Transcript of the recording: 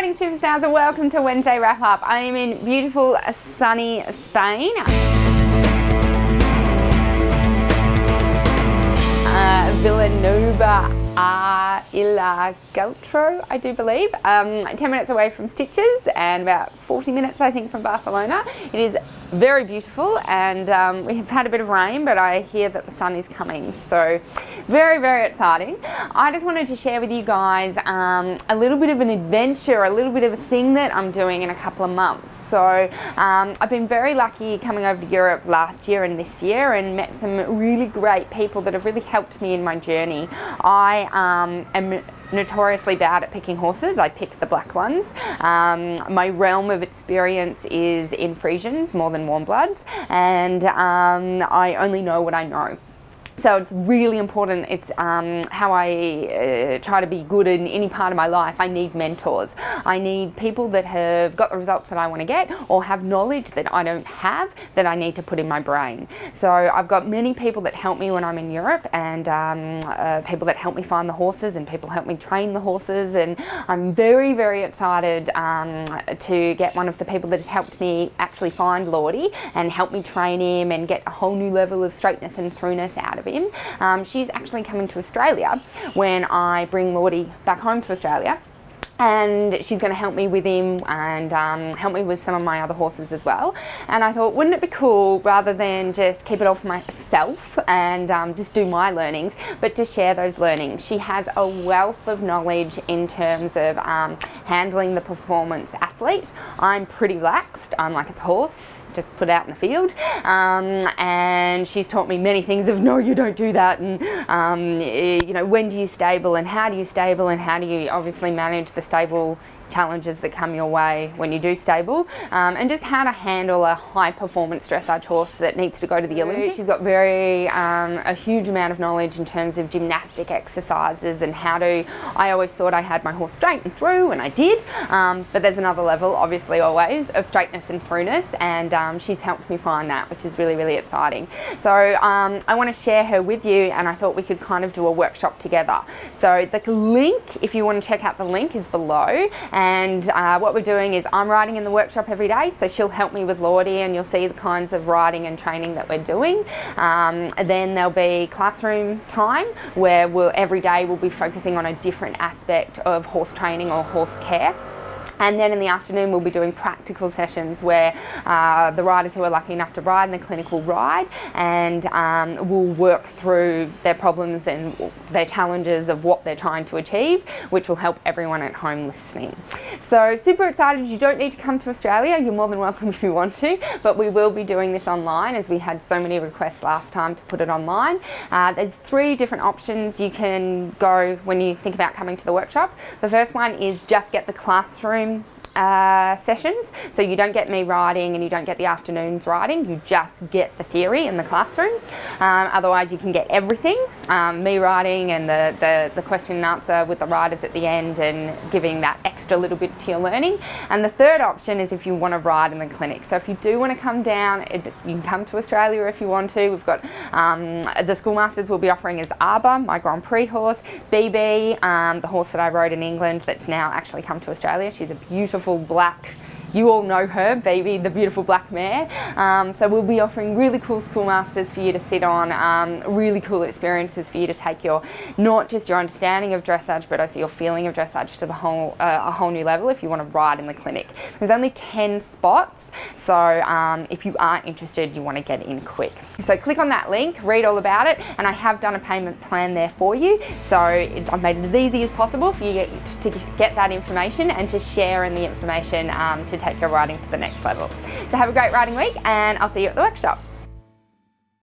riding superstars and welcome to Wednesday wrap up. I am in beautiful sunny Spain. Villanova Il Geltro, I do believe. 10 minutes away from Stitches and about 40 minutes I think from Barcelona. It is very beautiful and we have had a bit of rain, but I hear that the sun is coming, so very, very exciting. I just wanted to share with you guys a little bit of an adventure, a little bit of a thing that I'm doing in a couple of months. So I've been very lucky coming over to Europe last year and this year and met some really great people that have really helped me in my journey. I am notoriously bad at picking horses. I pick the black ones. My realm of experience is in Friesians more than warm bloods, and I only know what I know. So it's really important. It's how I try to be good in any part of my life. I need mentors. I need people that have got the results that I want to get or have knowledge that I don't have that I need to put in my brain. So I've got many people that help me when I'm in Europe, and people that help me find the horses, and people help me train the horses, and I'm very, very excited to get one of the people that has helped me actually find Lordy and help me train him and get a whole new level of straightness and throughness out of him. She's actually coming to Australia when I bring Lordy back home to Australia, and she's going to help me with him and help me with some of my other horses as well. And I thought, wouldn't it be cool, rather than just keep it all for myself and just do my learnings, but to share those learnings. She has a wealth of knowledge in terms of handling the performance athlete. I'm pretty laxed. I'm like, it's a horse, just put out in the field, and she's taught me many things of no, you don't do that, and you know, when do you stable and how do you stable and how do you obviously manage the stable challenges that come your way when you do stable, and just how to handle a high performance dressage horse that needs to go to the Olympics. She's got a huge amount of knowledge in terms of gymnastic exercises and how to, I always thought I had my horse straight and through, and I did, but there's another level obviously always of straightness and throughness, and she's helped me find that, which is really, really exciting. So I want to share her with you, and I thought we could kind of do a workshop together. So the link, if you want to check out the link, is below. And what we're doing is I'm riding in the workshop every day, so she'll help me with Lordy, and you'll see the kinds of riding and training that we're doing. Then there'll be classroom time where every day we'll be focusing on a different aspect of horse training or horse care. And then in the afternoon we'll be doing practical sessions where the riders who are lucky enough to ride in the clinic will ride, and we'll work through their problems and their challenges of what they're trying to achieve, which will help everyone at home listening. So super excited. You don't need to come to Australia. You're more than welcome if you want to, but we will be doing this online as we had so many requests last time to put it online. There's 3 different options you can go when you think about coming to the workshop. The first one is just get the classroom sessions, so you don't get me riding and you don't get the afternoons riding, you just get the theory in the classroom. Otherwise you can get everything, me riding and the question and answer with the riders at the end, and giving that extra little bit to your learning. And the third option is if you want to ride in the clinic. So if you do want to come down, you can come to Australia if you want to. We've got the schoolmasters will be offering as Arbor, my Grand Prix horse, BB, the horse that I rode in England that's now actually come to Australia. She's a beautiful black, you all know her, Baby, the beautiful black mare. So we'll be offering really cool schoolmasters for you to sit on, really cool experiences for you to take your, not just your understanding of dressage, but also your feeling of dressage to the a whole new level if you want to ride in the clinic. There's only 10 spots, so if you are interested, you want to get in quick. So click on that link, read all about it, and I have done a payment plan there for you. So I've made it as easy as possible for you to get that information and to share in the information to take your riding to the next level. So have a great riding week, and I'll see you at the workshop.